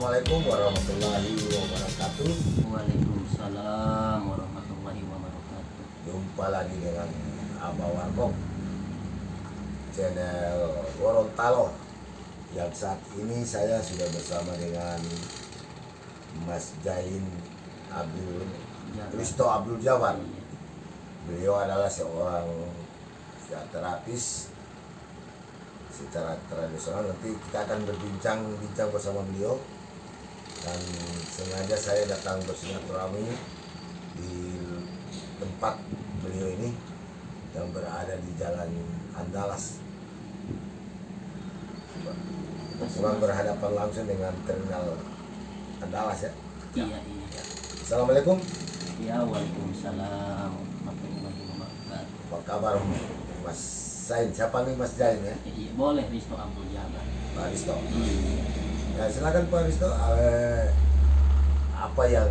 Assalamualaikum warahmatullahi wabarakatuh. Waalaikumsalam warahmatullahi wabarakatuh. Jumpa lagi dengan Abah Warkop, channel Gorontalo. Yang saat ini saya sudah bersama dengan Mas Jain Abdul Risto Abdul Jabar. Beliau adalah seorang terapis secara tradisional. Nanti kita akan berbincang bersama beliau, dan sengaja saya datang bersilaturahmi di tempat beliau ini yang berada di Jalan Andalas, memang berhadapan langsung dengan terminal Andalas ya. Iya. Assalamualaikum. Ya, waalaikumsalam warahmatullahi wabarakatuh. Apa kabar Mas Zain? Siapa nih Mas Zain ya? Iya, boleh Risto Abdul Jabar. Pak Risto. Iya. Ya, silakan Pak Risto. Apa yang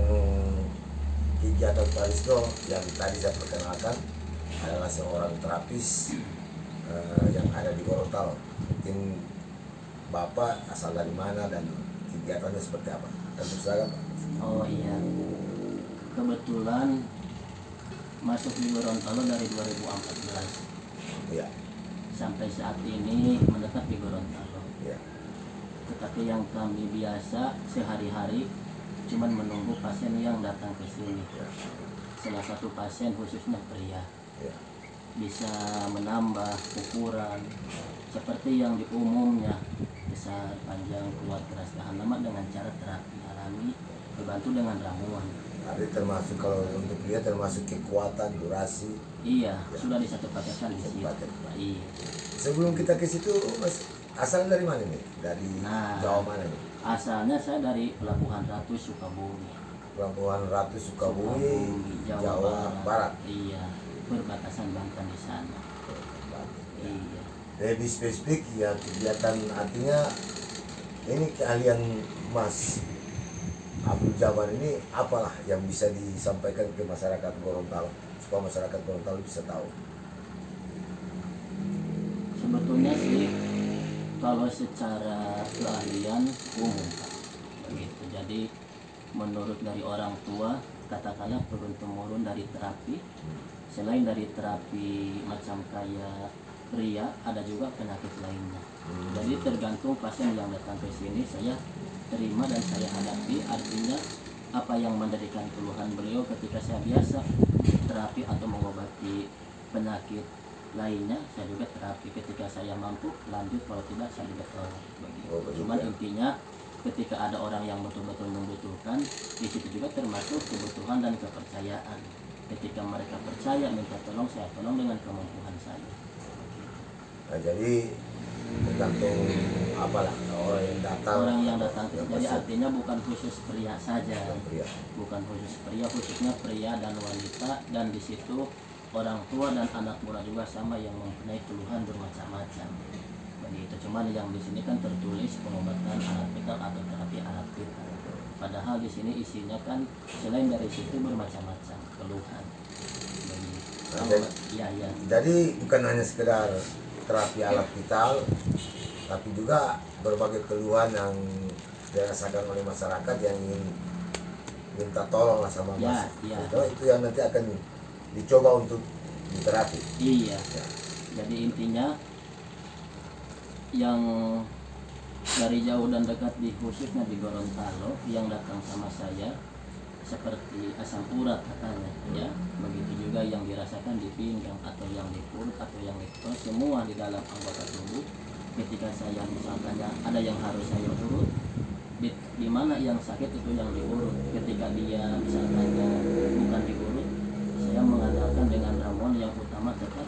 kegiatan Pak Risto yang tadi saya perkenalkan adalah seorang terapis yang ada di Gorontalo. Mungkin Bapak asal dari mana dan kegiatannya seperti apa? Dan silakan Pak. Oh iya, kebetulan masuk di Gorontalo dari 2014 Iya. sampai saat ini menetap di Gorontalo. Iya. Tetapi yang kami biasa sehari-hari cuman menunggu pasien yang datang ke sini. Iya. Salah satu pasien khususnya pria Iya. bisa menambah ukuran seperti yang di umumnya, besar, panjang, kuat, keras, tahan lama dengan cara terapi alami dibantu dengan ramuan. Tapi termasuk kalau untuk dia termasuk kekuatan, durasi. Iya, sudah disatu-paketan di situ. Disatu-paket. Iya. Sebelum kita ke situ, Mas, asalnya dari mana nih? Dari Jawa mana nih? Asalnya saya dari Pelabuhan Ratu Sukabumi. Pelabuhan Ratu Sukabumi, Jawa Barat. Iya, perbatasan Banten di sana. Iya. Lebih spesifik ya, kegiatan artinya ini keahlian Mas Abdul Jabar ini apalah yang bisa disampaikan ke masyarakat Gorontalo supaya masyarakat Gorontalo bisa tahu. Sebetulnya sih kalau secara keahlian umum Pak, begitu. Jadi menurut dari orang tua, katakanlah turun temurun dari terapi. Selain dari terapi macam kayak pria, ada juga penyakit lainnya. Jadi tergantung pasien yang datang ke sini saya terima dan saya hadapi. Artinya apa yang menjadikan keluhan beliau ketika saya biasa terapi atau mengobati penyakit lainnya, saya juga terapi. Ketika saya mampu lanjut, kalau tidak saya juga tolak begitu. Cuman intinya ketika ada orang yang betul-betul membutuhkan, di situ juga termasuk kebutuhan dan kepercayaan. Ketika mereka percaya minta tolong, saya tolong dengan kemampuan saya. Nah, jadi tergantung apalah orang yang datang. Jadi artinya bukan khusus pria saja, Pria. bukan khusus pria, khususnya pria dan wanita, dan di situ orang tua dan anak muda juga sama yang mempunyai keluhan bermacam-macam. Begitu. Cuman yang di sini kan tertulis pengobatan alat vital atau terapi alat vital. Padahal di sini isinya kan selain dari situ bermacam-macam keluhan. Jadi bukan hanya sekedar terapi alat vital, tapi juga berbagai keluhan yang dirasakan oleh masyarakat yang ingin minta tolong lah sama Mas. Itu yang nanti akan dicoba untuk diterapi. Iya. Jadi intinya yang dari jauh dan dekat, di khususnya di Gorontalo yang datang sama saya seperti asam urat katanya, ya begitu juga yang dirasakan di pinggang atau yang di perut atau yang di perut, semua di dalam anggota tubuh. Ketika saya misalkan ada yang harus saya urut, di mana yang sakit itu yang diurut. Ketika dia misalkan bukan diurut, saya mengandalkan dengan ramuan yang utama tetap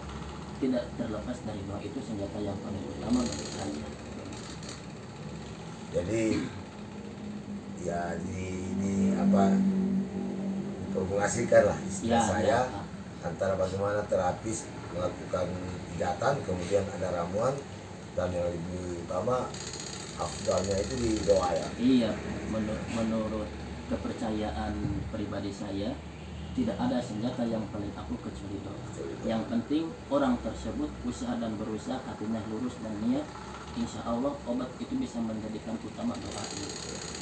tidak terlepas dari doa. Itu senjata yang paling utama bagi saya. Jadi ya ini apa, diformulasikan lah istilah saya antara bagaimana terapis melakukan kegiatan, kemudian ada ramuan, dan yang lebih utama afdalnya itu di doa ya. Iya, menurut kepercayaan pribadi saya tidak ada senjata yang paling aku kecuali doa. Yang penting orang tersebut usaha dan berusaha, hatinya lurus dan niat, insya Allah obat itu bisa menjadikan utama doa itu.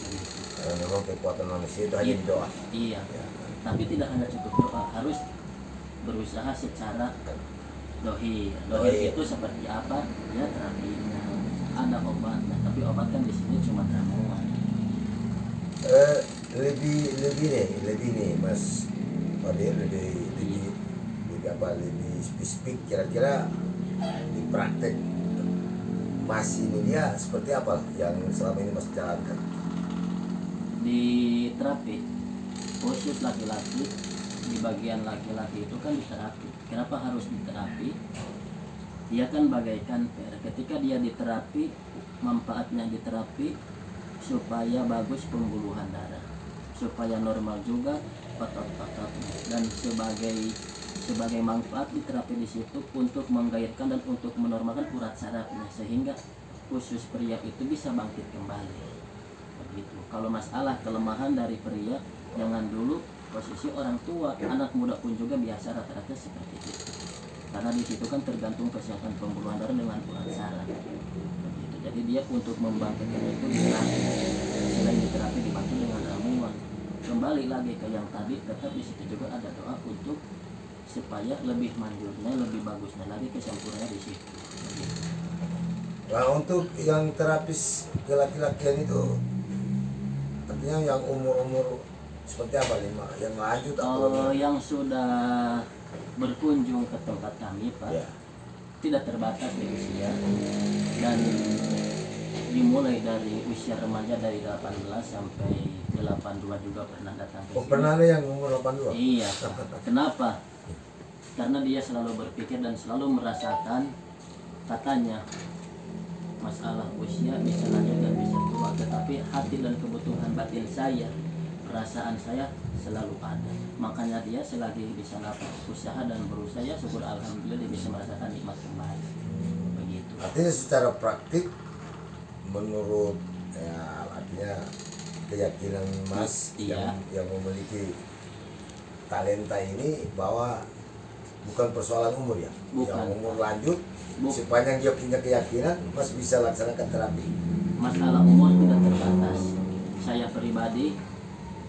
Begitu. Karena memang kekuatan manusia itu hanya di doa. Iya. Ya. Tapi tidak hanya cukup doa, harus berusaha secara dohir. Dohir. Itu seperti apa? Ya terapinya, ada obatnya. Tapi obat kan di sini cuma ramuan. Lebih nih Mas Fadil, lebih spesifik kira-kira di praktek Mas ini dia seperti apa yang selama ini Mas jalankan? Di terapi khusus laki-laki, di bagian laki-laki itu kan diterapi. Kenapa harus diterapi? Dia kan bagaikan per. Ketika dia diterapi, manfaatnya diterapi supaya bagus pembuluhan darah, supaya normal juga otot-ototnya, dan sebagai manfaat di terapi di situ untuk menggairahkan dan untuk menormalkan urat sarafnya sehingga khusus pria itu bisa bangkit kembali. Begitu. Kalau masalah kelemahan dari pria, jangan dulu posisi orang tua, anak muda pun juga biasa rata-rata seperti itu. Karena di situ kan tergantung kesehatan pembuluhan darah dengan urat saraf. Begitu. Jadi dia untuk membangkitkan itu diterapi. Selain diterapi dibantu dengan ramuan. Kembali lagi ke yang tadi, tetap di situ juga ada doa untuk supaya lebih manjurnya, lebih bagusnya lagi, kesempurnanya di situ. Begitu. Nah, untuk yang terapis ke laki-lakian itu artinya yang umur seperti apa, yang lanjut atau yang sudah berkunjung ke tempat kami Pak, ya. tidak terbatas di usia, dan dimulai dari usia remaja dari 18 sampai 82 juga pernah datang ke Oh, sini. pernah ada yang umur 82? Iya Pak. Kenapa? Karena dia selalu berpikir dan selalu merasakan, katanya masalah usia bisa lanjut dan bisa tua, tetapi hati dan kebutuhan batin saya, perasaan saya selalu ada. Makanya dia selagi di sana usaha dan berusaha, ya syukur alhamdulillah dia bisa merasakan nikmat kembali. Begitu. Artinya secara praktik menurut artinya keyakinan Mas Iya. yang memiliki talenta ini bahwa bukan persoalan umur ya, Bukan. yang umur lanjut sepanjang dia punya keyakinan Mas bisa laksanakan terapi. Masalah umur tidak terbatas. Saya pribadi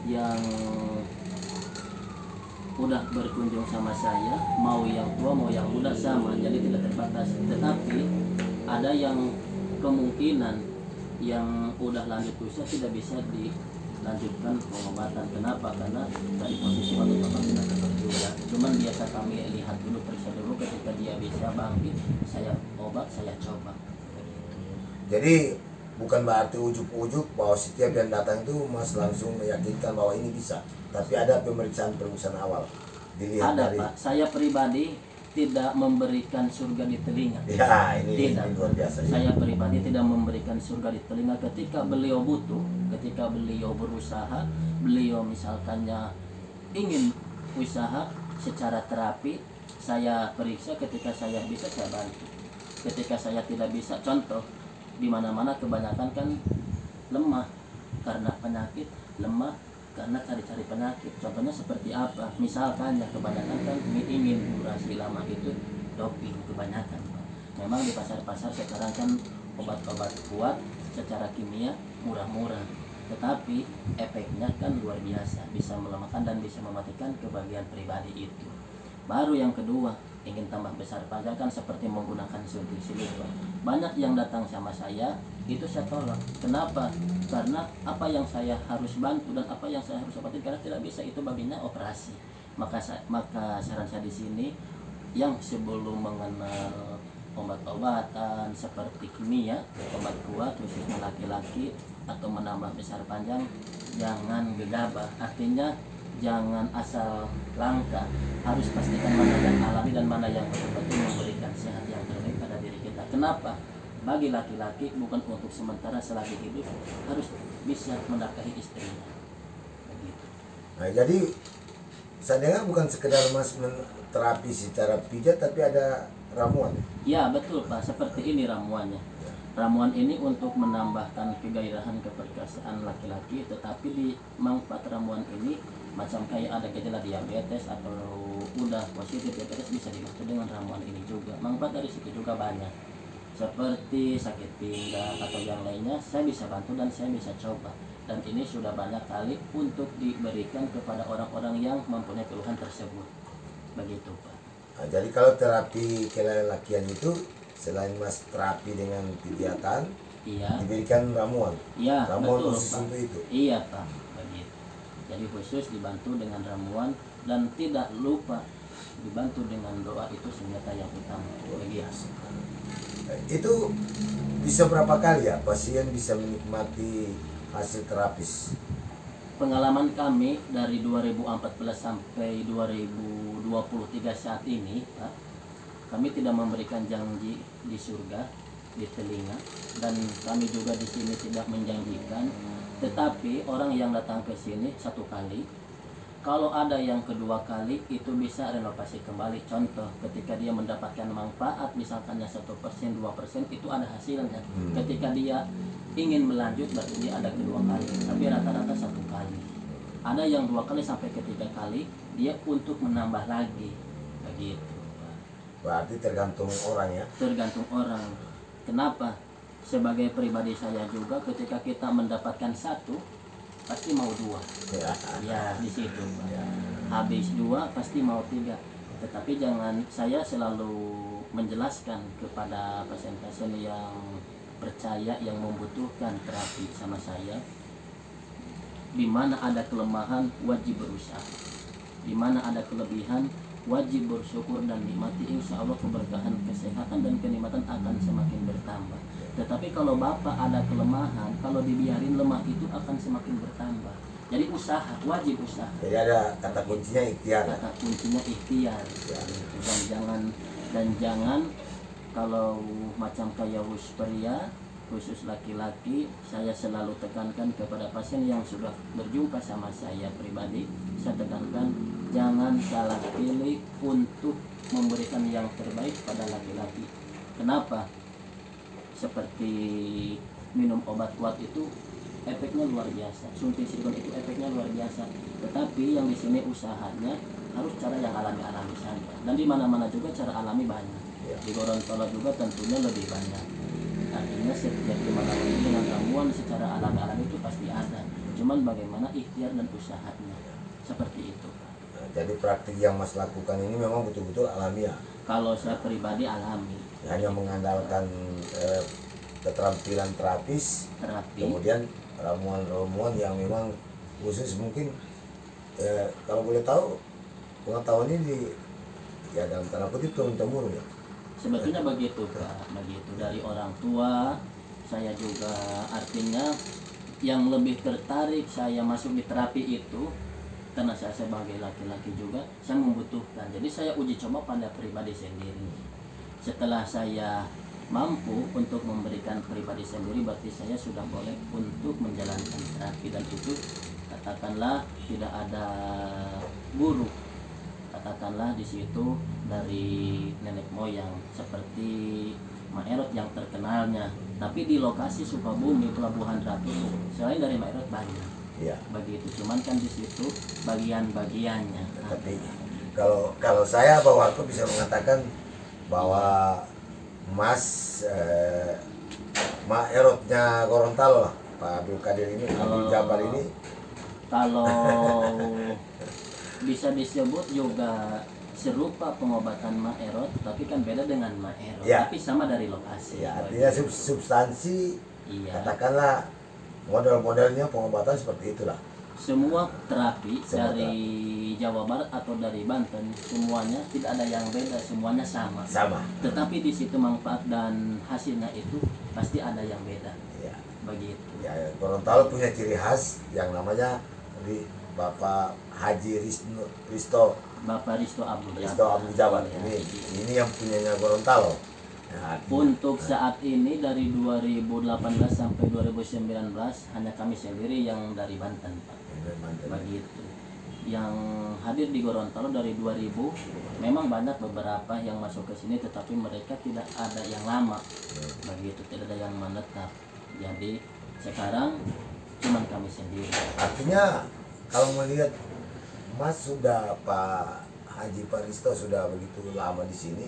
yang udah berkunjung sama saya, mau yang tua mau yang muda sama, jadi tidak terbatas. Tetapi ada yang kemungkinan yang udah lanjut usia tidak bisa dilanjutkan pengobatan. Kenapa? Karena dari posisi waktu bapak tidak tetap juga. Cuman biasa kami lihat dulu, periksa dulu, ketika dia bisa bangkit, saya obat, saya coba. Jadi bukan berarti ujuk-ujuk bahwa setiap yang datang itu Mas langsung meyakinkan bahwa ini bisa, tapi ada pemeriksaan awal dilihat Ada dari Pak, saya pribadi tidak memberikan surga di telinga. ya ini Tidak. luar biasa ya. Saya pribadi tidak memberikan surga di telinga. Ketika beliau butuh, ketika beliau berusaha, beliau misalkannya ingin usaha secara terapi, saya periksa. Ketika saya bisa, saya bantu. Ketika saya tidak bisa, contoh di mana-mana kebanyakan kan lemah karena penyakit, lemah karena cari-cari penyakit. Contohnya seperti apa? Misalkan ya kebanyakan kan ingin durasi lama itu doping kebanyakan Pak. Memang di pasar-pasar sekarang kan obat-obat kuat secara kimia murah-murah, tetapi efeknya kan luar biasa, bisa melemahkan dan bisa mematikan kebahagiaan pribadi itu. Baru yang kedua, ingin tambah besar pajak kan seperti menggunakan suntik silikon. Banyak yang datang sama saya, itu saya tolak. Kenapa? Karena apa yang saya harus bantu dan apa yang saya harus obatin karena tidak bisa, itu baginya operasi. Maka saran saya di sini, yang sebelum mengenal obat-obatan seperti kimia, obat kuat khususnya laki-laki atau menambah besar panjang, jangan gegabah. Artinya jangan asal langka, harus pastikan mana yang alami dan mana yang betul-betul memberikan sehat yang terbaik pada diri kita. Kenapa? Bagi laki-laki bukan untuk sementara, selagi hidup harus bisa menafkahi istrinya. Begitu. Nah, jadi saya dengar bukan sekedar Mas terapi secara pijat, tapi ada ramuan. Ya betul Pak, seperti ini ramuannya. Ramuan ini untuk menambahkan kegairahan keperkasaan laki-laki, tetapi di manfaat ramuan ini macam kayak ada gejala diabetes atau udah positif diabetes bisa dibantu dengan ramuan ini juga. Manfaat dari situ juga banyak. seperti sakit pinggang atau yang lainnya, saya bisa bantu dan saya bisa coba. Dan ini sudah banyak kali untuk diberikan kepada orang-orang yang mempunyai keluhan tersebut. Begitu, Pak. Nah, jadi kalau terapi kelelakian itu selain Mas terapi dengan kegiatan, Iya, diberikan ramuan. iya, Ramuan betul, khusus Pak. untuk itu. Iya, Pak. Begitu. Jadi khusus dibantu dengan ramuan dan tidak lupa dibantu dengan doa, itu senjata yang utama. Begitu. Itu bisa berapa kali ya pasien bisa menikmati hasil terapis? Pengalaman kami dari 2014 sampai 2023 saat ini, Pak, kami tidak memberikan janji di surga, di telinga, dan kami juga di sini tidak menjanjikan. Tetapi orang yang datang ke sini satu kali, kalau ada yang kedua kali itu bisa renovasi kembali. Contoh, ketika dia mendapatkan manfaat misalkannya 1%, 2%, itu ada hasilnya. Ketika dia ingin melanjut berarti dia ada kedua kali, tapi rata-rata satu kali. Ada yang 2 kali sampai ketiga kali dia untuk menambah lagi. Begitu, Pak. Berarti tergantung orang ya. Tergantung orang. Kenapa? Sebagai pribadi saya juga, ketika kita mendapatkan satu pasti mau 2. Ya, di situ, Pak. Habis 2 pasti mau 3. Tetapi jangan, saya selalu menjelaskan kepada pasien-pasien yang percaya, yang membutuhkan terapi sama saya, di mana ada kelemahan wajib berusaha, di mana ada kelebihan wajib bersyukur dan nikmati. Insya Allah keberkahan, kesehatan dan kenikmatan akan semakin bertambah. Tetapi kalau Bapak ada kelemahan, kalau dibiarin lemah itu akan semakin bertambah. Jadi usaha, wajib usaha. Jadi ada kata kuncinya ikhtiar. Kata kuncinya ikhtiar. Dan jangan kalau macam kayak pria, khusus laki-laki, saya selalu tekankan kepada pasien yang sudah berjumpa sama saya pribadi, saya tekankan jangan salah pilih untuk memberikan yang terbaik pada laki-laki. Kenapa? Seperti minum obat kuat itu efeknya luar biasa, suntik silikon itu efeknya luar biasa. Tetapi yang di sini usahanya harus cara yang alami-alami saja. Dan di mana-mana juga cara alami banyak. Di Gorontalo juga tentunya lebih banyak. Artinya setiap dimana-mana dengan ramuan secara alami-alami itu pasti ada. Cuman bagaimana ikhtiar dan usahanya. Seperti itu. Nah, jadi praktik yang Mas lakukan ini memang betul-betul alamiah. Kalau saya pribadi alami. Hanya mengandalkan keterampilan terapis, Terapi. kemudian ramuan-ramuan yang memang khusus. Mungkin kalau boleh tahu pengetahuan ini ya dalam tanda kutip turun-temurun ya. Sebetulnya begitu, Pak. Begitu dari orang tua. Saya juga artinya yang lebih tertarik saya masuk di terapi itu karena saya sebagai laki-laki juga saya membutuhkan. Jadi saya uji coba pada pribadi sendiri. Setelah saya mampu untuk memberikan pribadi sendiri, berarti saya sudah boleh untuk menjalankan terapi. Dan itu katakanlah tidak ada guru, katakanlah di situ dari nenek moyang seperti Maerot yang terkenalnya, tapi di lokasi Sukabumi, Pelabuhan Ratu, selain dari Maerot banyak. Iya. Begitu, cuman kan di situ bagian-bagiannya. Tapi kalau saya bahwa aku bisa mengatakan bahwa Mas Maerotnya Gorontalo lah, Pak Abdul Qadir ini, Abdul Jabar ini. Kalau bisa disebut juga serupa pengobatan Maerot, tapi kan beda dengan Maerot, Ya. tapi sama dari lokasi. Ya, artinya substansi, Iya. katakanlah model-modelnya pengobatan seperti itulah. Semua terapi Semua dari Jawa Barat atau dari Banten, semuanya tidak ada yang beda, semuanya sama. Sama. Tetapi di situ manfaat dan hasilnya itu pasti ada yang beda. Ya. Begitu. Ya, Gorontalo punya ciri khas yang namanya di Bapak Haji Risto Bapak Risto Abdul Jabar. Ya. Ini yang punyanya Gorontalo. Nah, Untuk saat ini dari 2018 sampai 2019 hanya kami sendiri yang dari Banten, Pak. Begitu. Yang hadir di Gorontalo dari 2000, memang banyak beberapa yang masuk ke sini, tetapi mereka tidak ada yang lama. Begitu, tidak ada yang menetap. Jadi sekarang cuma kami sendiri. Artinya kalau melihat Mas sudah Pak Haji Paristo sudah begitu lama di sini,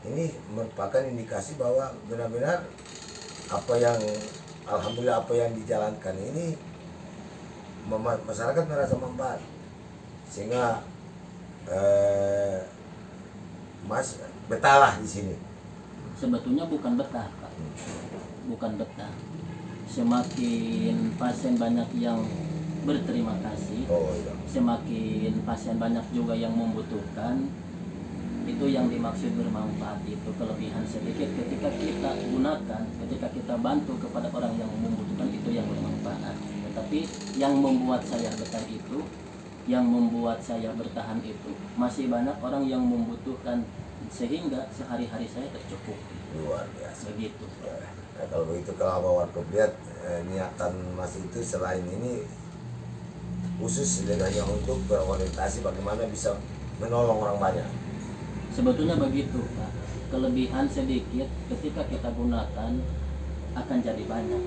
ini merupakan indikasi bahwa benar-benar apa yang alhamdulillah apa yang dijalankan ini masyarakat merasa manfaat, sehingga Mas betah lah di sini. Sebetulnya bukan betah, Pak. Bukan betah. Semakin pasien banyak yang berterima kasih, Oh iya. semakin pasien banyak juga yang membutuhkan. Itu yang dimaksud bermanfaat, itu kelebihan sedikit ketika kita gunakan, ketika kita bantu kepada orang yang membutuhkan, itu yang bermanfaat. Tetapi yang membuat saya betah itu, yang membuat saya bertahan itu, masih banyak orang yang membutuhkan, sehingga sehari-hari saya tercukupi. Luar biasa. Begitu. Ya. Nah, kalau begitu, kalau Abah Warkop lihat niatan Mas itu selain ini khusus dan hanya untuk berorientasi bagaimana bisa menolong orang banyak. Sebetulnya begitu, Pak. Kelebihan sedikit ketika kita gunakan akan jadi banyak.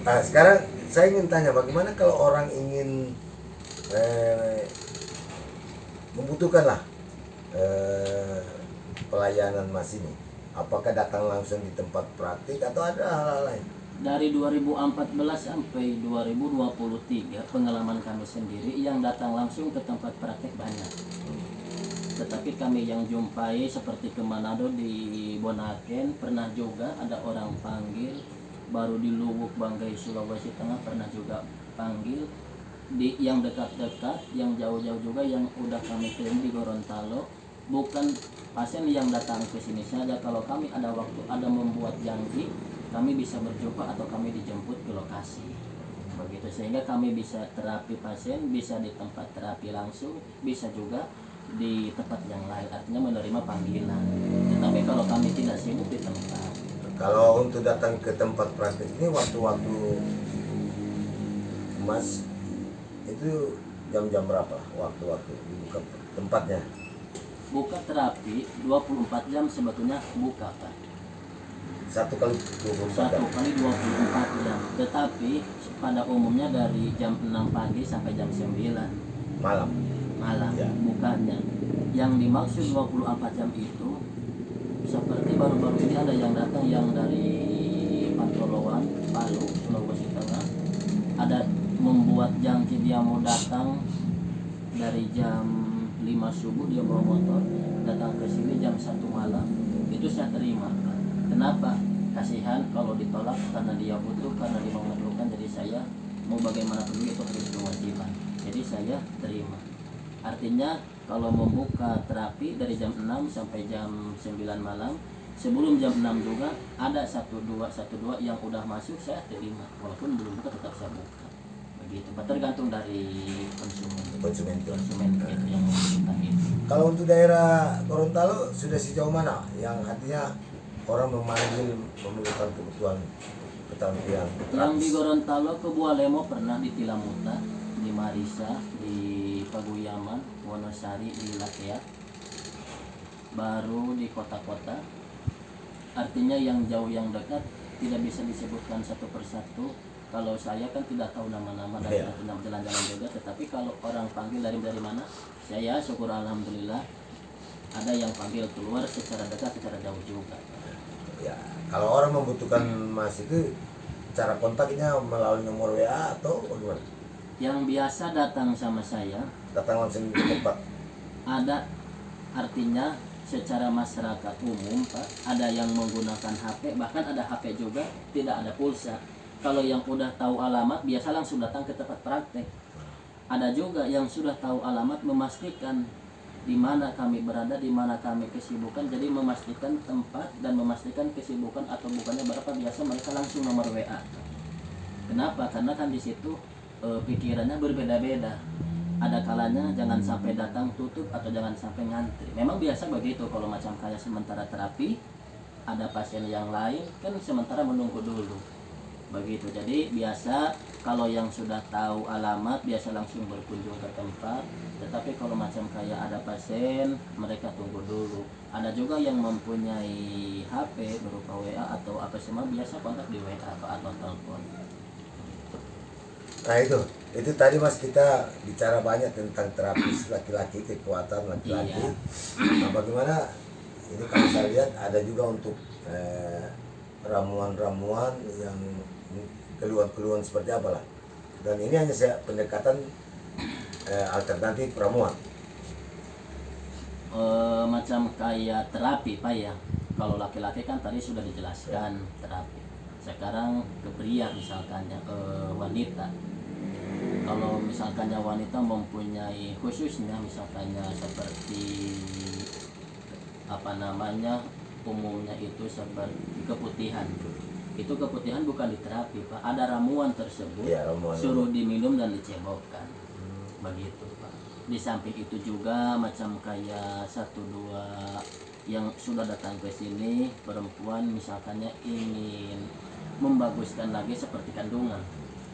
Nah, sekarang saya ingin tanya, bagaimana kalau orang ingin membutuhkan lah pelayanan Mas ini? Apakah datang langsung di tempat praktik atau ada hal-hal lain? Dari 2014 sampai 2023 pengalaman kami sendiri yang datang langsung ke tempat praktek banyak. Tetapi kami yang jumpai seperti ke Manado, di Bonaken pernah juga ada orang panggil, baru di Luwuk Banggai Sulawesi Tengah pernah juga panggil, di yang dekat-dekat, yang jauh-jauh juga yang udah kami kirim di Gorontalo. Bukan pasien yang datang ke sini saja, kalau kami ada waktu, ada membuat janji, kami bisa berjumpa atau kami dijemput ke lokasi. Begitu, sehingga kami bisa terapi pasien, bisa di tempat terapi langsung, bisa juga di tempat yang lain, artinya menerima panggilan. Tetapi kalau kami tidak sibuk di tempat. Kalau untuk datang ke tempat praktik ini, waktu-waktu Mas itu jam-jam berapa waktu-waktu dibuka tempatnya? Buka terapi 24 jam sebetulnya buka, Pak. Satu kali 24 Satu jam. kali 24 jam. Tetapi pada umumnya dari jam 6 pagi sampai jam 9 Malam. malam Ya. bukanya. Yang dimaksud 24 jam itu seperti baru-baru ini ada yang datang yang dari Pantoloan, Palu, Sulawesi Tengah. Ada membuat janji dia mau datang dari jam 5 subuh, dia bawa motor datang ke sini jam 1 malam. Itu saya terima, Pak. Kenapa? Kasihan kalau ditolak karena dia butuh, karena dia memerlukan. Jadi saya mau bagaimanapun juga itu harus kewajiban. Jadi saya terima. Artinya kalau membuka terapi dari jam 6 sampai jam 9 malam, sebelum jam 6 juga ada 12 yang udah masuk saya terima, walaupun belum buka tetap saya buka. Begitu, Pak. Tergantung dari konsumen itu. gitu yang membutuhkan itu. Kalau untuk daerah Gorontalo sudah sejauh mana yang artinya orang memanggil memerlukan kebutuhan keterampilan? Yang di Gorontalo ke Bualemo pernah, di Tilamuta, di Marisa, di Paguyaman, Wonosari, di Lakeak, baru di kota-kota. Artinya yang jauh yang dekat tidak bisa disebutkan satu persatu. Kalau saya kan tidak tahu nama-nama dan tidak pernah jalan-jalan juga. Tetapi kalau orang panggil dari mana, saya syukur alhamdulillah ada yang panggil keluar secara dekat, secara jauh juga. Ya, kalau orang membutuhkan Mas itu cara kontaknya melalui nomor WA atau bagaimana? Yang biasa datang sama saya Datang langsung ke tempat. ada, artinya secara masyarakat umum, Pak, ada yang menggunakan HP, bahkan ada HP juga tidak ada pulsa. Kalau yang udah tahu alamat biasa langsung datang ke tempat praktek. Ada juga yang sudah tahu alamat, memastikan di mana kami berada, di mana kami kesibukan, jadi memastikan tempat dan memastikan kesibukan atau bukannya berapa, biasa mereka langsung nomor WA. Kenapa? Karena kan di situ pikirannya berbeda-beda. Ada kalanya jangan sampai datang tutup atau jangan sampai ngantri. Memang biasa begitu kalau macam kayak sementara terapi, ada pasien yang lain kan sementara menunggu dulu. Begitu. Jadi biasa kalau yang sudah tahu alamat biasa langsung berkunjung ke tempat. Tetapi kalau macam kayak ada pasien, mereka tunggu dulu. Ada juga yang mempunyai HP berupa WA atau apa semua, biasa kontak di WA atau telepon. Nah itu Itu tadi Mas kita bicara banyak tentang terapis laki-laki, kekuatan laki-laki. Iya. Nah, bagaimana ini kalau saya lihat ada juga untuk ramuan-ramuan yang keluhan-keluhan seperti apa lah. Dan ini hanya saya pendekatan alternatif ramuan. Macam kayak terapi Pak ya. Kalau laki-laki kan tadi sudah dijelaskan terapi. Sekarang ke pria misalkannya, ke wanita. Kalau misalkannya wanita mempunyai khususnya misalkannya seperti apa namanya, umumnya itu seperti keputihan. Itu keputihan bukan diterapi Pak, ada ramuan tersebut, Ya, ramuan. suruh diminum dan dicebokkan. Begitu Pak. Di samping itu juga macam kayak 1-2 yang sudah datang ke sini, perempuan misalkannya ingin membaguskan lagi seperti kandungan.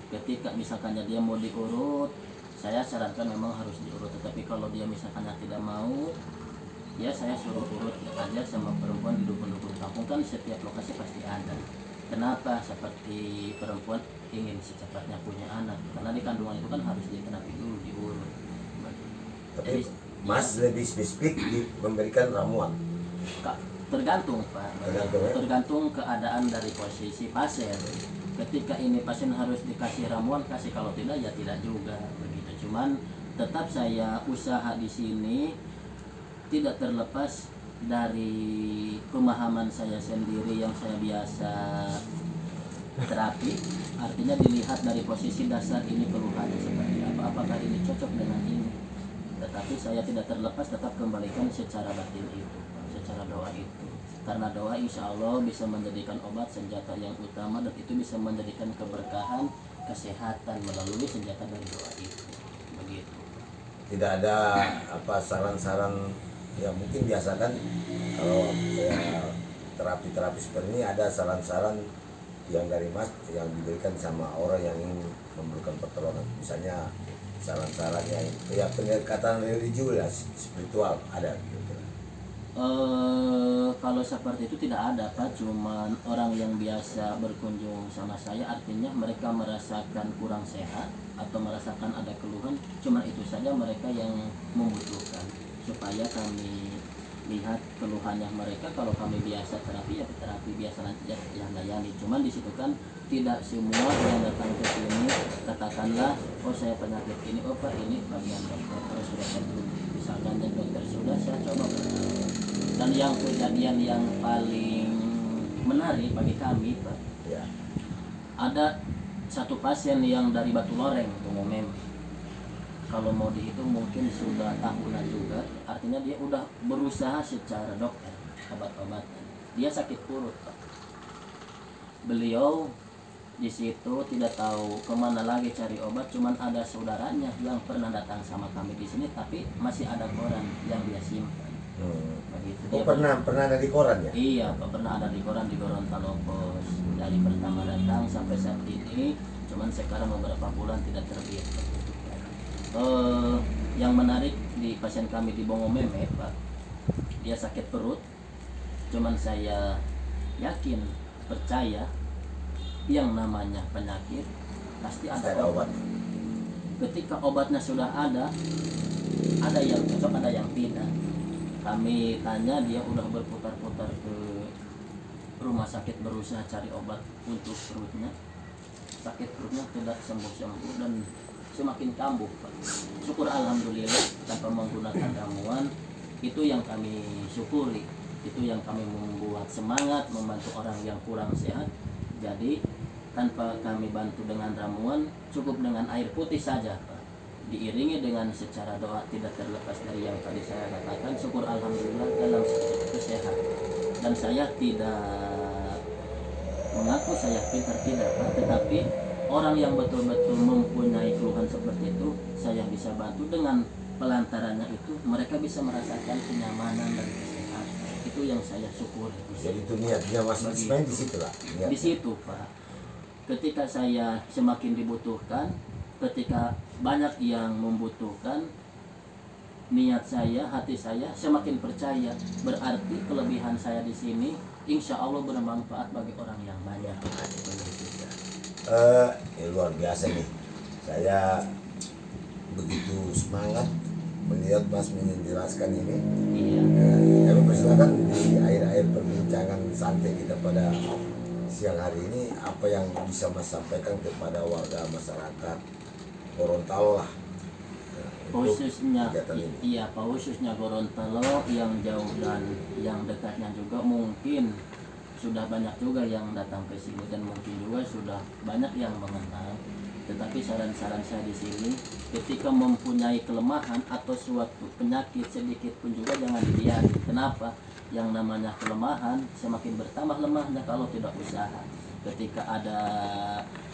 Ketika misalkannya dia mau diurut, saya sarankan memang harus diurut. Tetapi kalau dia misalkannya tidak mau, ya saya suruh urut aja sama perempuan di dukun-dukun kampung, kan setiap lokasi pasti ada. Kenapa seperti perempuan ingin secepatnya punya anak? Karena di kandungan itu kan harus diterapi dulu, diurut. Tapi Jadi, Mas lebih spesifik di memberikan ramuan. tergantung Pak, Tergantung, ya? tergantung keadaan dari posisi pasien. Ketika ini pasien harus dikasih ramuan, kasih, kalau tidak ya tidak juga begitu. Cuman tetap saya usaha di sini tidak terlepas dari pemahaman saya sendiri yang saya biasa terapi. Artinya dilihat dari posisi dasar ini keluhannya seperti apa, apakah ini cocok dengan ini. Tetapi saya tidak terlepas, tetap kembalikan secara batin itu, secara doa itu. Karena doa insya Allah bisa menjadikan obat, senjata yang utama, dan itu bisa menjadikan keberkahan, kesehatan melalui senjata dari doa itu. Begitu. Tidak ada apa saran-saran ya, mungkin biasa kan kalau ya, terapi-terapi seperti ini ada saran-saran yang dari Mas yang diberikan sama orang yang ingin memerlukan pertolongan, misalnya saran-saran yang ya pendekatan religius, spiritual ada gitu. Kalau seperti itu tidak ada Pak, cuman orang yang biasa berkunjung sama saya, artinya mereka merasakan kurang sehat atau merasakan ada keluhan, cuman itu saja mereka yang membutuhkan, supaya kami lihat keluhannya mereka. Kalau kami biasa terapi ya terapi biasa nanti yang layani. Cuman di situ kan tidak semua yang datang ke sini katakanlah oh saya penyakit ini, oh Pak ini bagian dokter, terus sudah saya dulu misalkan dan dokter sudah saya coba bertanya. Dan yang kejadian yang paling menarik bagi kami Pak, Ya. ada satu pasien yang dari Batu Loreng umumnya, kalau mau dihitung mungkin sudah tahunan juga. Artinya dia udah berusaha secara dokter obat-obatan, dia sakit perut Pak. Beliau di situ tidak tahu kemana lagi cari obat, cuman ada saudaranya yang pernah datang sama kami di sini, tapi masih ada koran yang dia simpan. Begitu. Oh, Dia pernah ada di koran ya? Iya Pak, pernah ada di koran, di Gorontalo Pos, dari pertama datang sampai saat ini. Cuman sekarang beberapa bulan tidak terbit. Yang menarik di pasien kami di Bongomeme Pak, dia sakit perut. Cuman saya yakin, percaya, yang namanya penyakit pasti ada obat. Ketika obatnya sudah ada yang cocok, ada yang tidak. Kami tanya, dia udah berputar-putar ke rumah sakit berusaha cari obat untuk perutnya. Sakit perutnya tidak sembuh-sembuh dan semakin kambuh Pak. Syukur alhamdulillah tanpa menggunakan ramuan, itu yang kami syukuri. Itu yang kami membuat semangat membantu orang yang kurang sehat. Jadi tanpa kami bantu dengan ramuan, cukup dengan air putih saja Pak, diiringi dengan secara doa, tidak terlepas dari yang tadi saya katakan. Syukur alhamdulillah dalam itu sehat. Dan saya tidak mengaku saya pintar, tidak Pak, tetapi orang yang betul-betul mempunyai keluhan seperti itu saya bisa bantu. Dengan pelantarannya itu mereka bisa merasakan kenyamanan dan kesehatan. Itu yang saya syukuri. Jadi itu niatnya Mas main di situ lah. Di situ Pak, ketika saya semakin dibutuhkan, ketika banyak yang membutuhkan, niat saya, hati saya semakin percaya. Berarti kelebihan saya di sini insya Allah bermanfaat bagi orang yang banyak. Luar biasa nih. Saya begitu semangat melihat Mas menjelaskan ini. Iya. Kami persilakan di akhir-akhir perbincangan santai kita pada siang hari ini, apa yang bisa Mas sampaikan kepada warga masyarakat Gorontalo lah, untuk Khususnya kegiatan ini. iya Pak, khususnya Gorontalo yang jauh dan yang dekatnya juga mungkin sudah banyak juga yang datang ke sini dan mungkin juga sudah banyak yang mengenal. Tetapi saran-saran saya di sini, ketika mempunyai kelemahan atau suatu penyakit sedikit pun juga jangan dibiarkan. Kenapa? Yang namanya kelemahan semakin bertambah lemahnya kalau tidak usaha. Ketika ada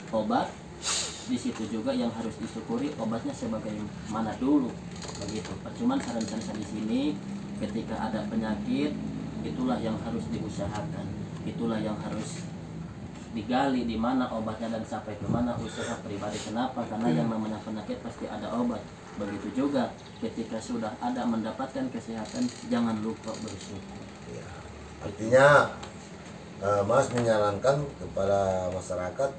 obat, di situ juga yang harus disyukuri obatnya sebagaimana dulu. Begitu. Cuman saran-saran saya di sini, ketika ada penyakit, itulah yang harus diusahakan. Itulah yang harus digali di mana obatnya dan sampai ke mana usaha pribadi. Kenapa? Karena yang namanya penyakit pasti ada obat. Begitu juga ketika sudah ada mendapatkan kesehatan, jangan lupa bersyukur. Ya, artinya Mas menyarankan kepada masyarakat,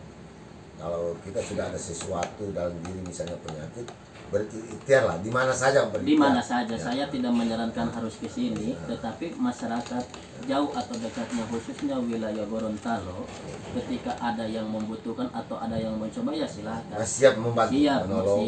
kalau kita sudah ada sesuatu dalam diri, misalnya penyakit, berarti ikhtiar lah di mana saja berikhtiar. Di mana saja, Ya. saya tidak menyarankan harus ke sini, tetapi masyarakat jauh atau dekatnya, khususnya wilayah Gorontalo, ketika ada yang membutuhkan atau ada yang mencoba, ya silahkan. Mas siap membantu, Siap, menolong.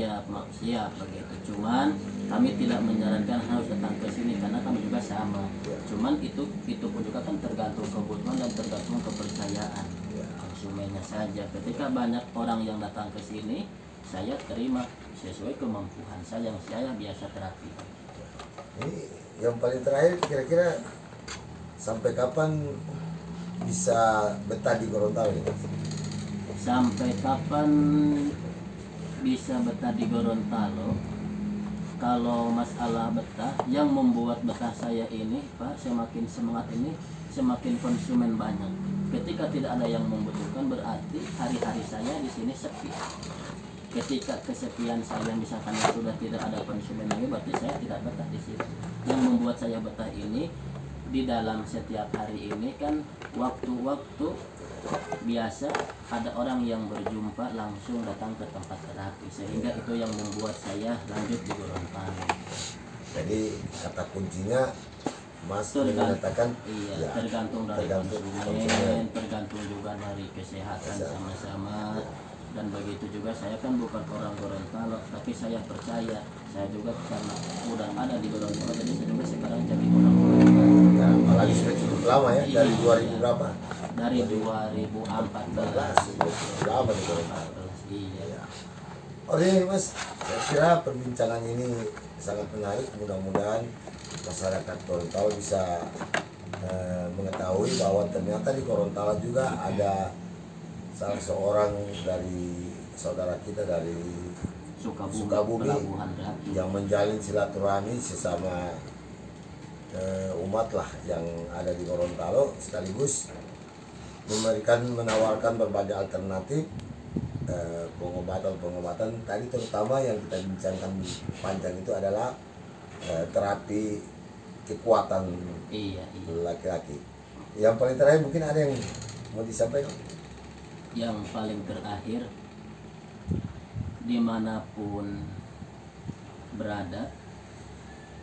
siap begitu. Cuman kami tidak menyarankan harus datang ke sini karena kami juga sama. Ya. Cuman itu pun juga kan tergantung kebutuhan dan tergantung kepercayaan Ya. konsumennya saja. Ketika banyak orang yang datang ke sini, saya terima sesuai kemampuan saya yang saya biasa terapi. Ini yang paling terakhir, kira-kira sampai kapan bisa betah di Gorontalo ini? Sampai kapan bisa betah di Gorontalo? Kalau masalah betah, yang membuat betah saya ini, Pak, semakin semangat ini, semakin konsumen banyak. Ketika tidak ada yang membutuhkan, berarti hari-hari saya di sini sepi. Ketika kesepian saya, misalkan sudah tidak ada konsumen lagi, berarti saya tidak betah di sini. Yang membuat saya betah ini, di dalam setiap hari ini kan waktu-waktu biasa ada orang yang berjumpa langsung datang ke tempat terapi, sehingga itu yang membuat saya lanjut di Gorontalo. Jadi kata kuncinya Mas mengatakan, Iya, ya, tergantung dari tergantung konsumen, konsumen. tergantung juga dari kesehatan sama-sama. Dan begitu juga saya kan bukan orang Gorontalo, tapi saya percaya, saya juga karena udah ada di Gorontalo, jadi saya juga sekarang jadi orang Gorontalo. Ya, apalagi sudah cukup lama ya, dari 2000 berapa? Dari 2014. Lama di Gorontalo. 14, iya. Ya. Oke Mas, saya kira perbincangan ini sangat menarik. Mudah-mudahan masyarakat Gorontalo bisa mengetahui bahwa ternyata di Gorontalo juga ada salah seorang dari saudara kita dari Sukabumi Pelabuhan Ratu. yang menjalin silaturahmi sesama umat lah yang ada di Gorontalo, sekaligus menawarkan berbagai alternatif pengobatan tadi, terutama yang kita bincangkan panjang itu adalah terapi kekuatan Iya. laki-laki. Yang paling terakhir mungkin ada yang mau disampaikan? Yang paling terakhir, dimanapun berada,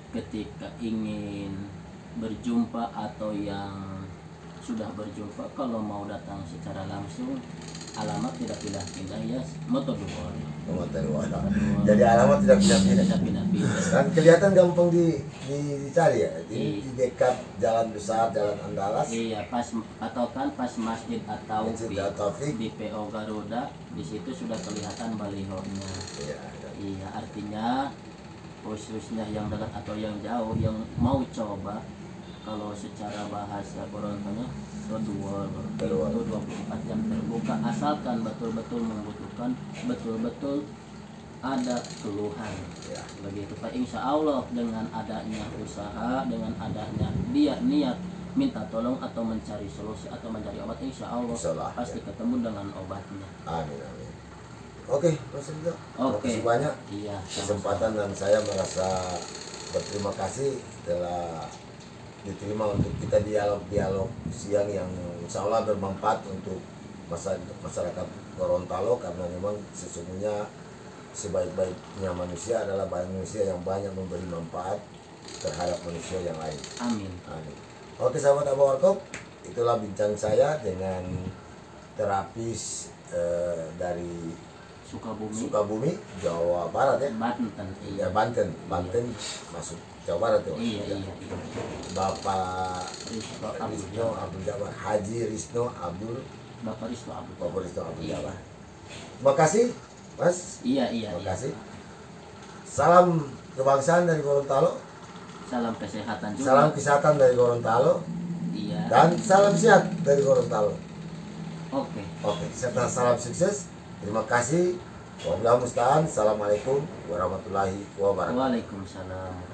ketika ingin berjumpa atau yang sudah berjumpa, kalau mau datang secara langsung, alamat tidak pindah-pindah, ya Motodua. Jadi alamat tidak pindah-pindah. Tidak pindah-pindah. Dan kelihatan gampang dicari ya. Ini di dekat jalan besar, jalan Andalas. Iya, pas pas Masjid Masjid At-Taufik. di PO Garuda, di situ sudah kelihatan balihonya. Iya. Iya, artinya khususnya yang dekat atau yang jauh yang mau coba, kalau secara bahasa Gorontalo kedua itu 24 jam terbuka, asalkan betul-betul membutuhkan, betul-betul ada keluhan. Ya. Begitu Pak, insya Allah dengan adanya usaha, dengan adanya dia niat minta tolong atau mencari solusi atau mencari obat, insya Allah pasti ketemu dengan obatnya. Amin, amin. Oke, Mas Ridho. Terima Oke. kasih banyak Iya, kesempatan, dan saya merasa berterima kasih telah diterima untuk kita dialog siang yang insya Allah bermanfaat untuk masyarakat Gorontalo, karena memang sesungguhnya sebaik-baiknya manusia adalah manusia yang banyak memberi manfaat terhadap manusia yang lain. Amin. Amin. Oke sahabat Abu Warkop, itulah bincang saya dengan terapis dari Sukabumi, Jawa Barat ya. Banten. Ya Banten masuk Jawa Barat ya. Iya. Bapak Rizko Rizno Abdul Jabar, Haji Rizno Abdul Bapak Rizko Abdul. Bapak Rizno Abdul Iya. Jabar. Terima kasih Mas. Iya. Terima kasih. Salam kebangsaan dari Gorontalo. Salam kesehatan juga. Salam kesehatan dari Gorontalo. Iya. Dan salam sehat dari Gorontalo. Oke. Serta salam sukses. Terima kasih. Wabillahi musta'an. Assalamualaikum warahmatullahi wabarakatuh. Waalaikumsalam.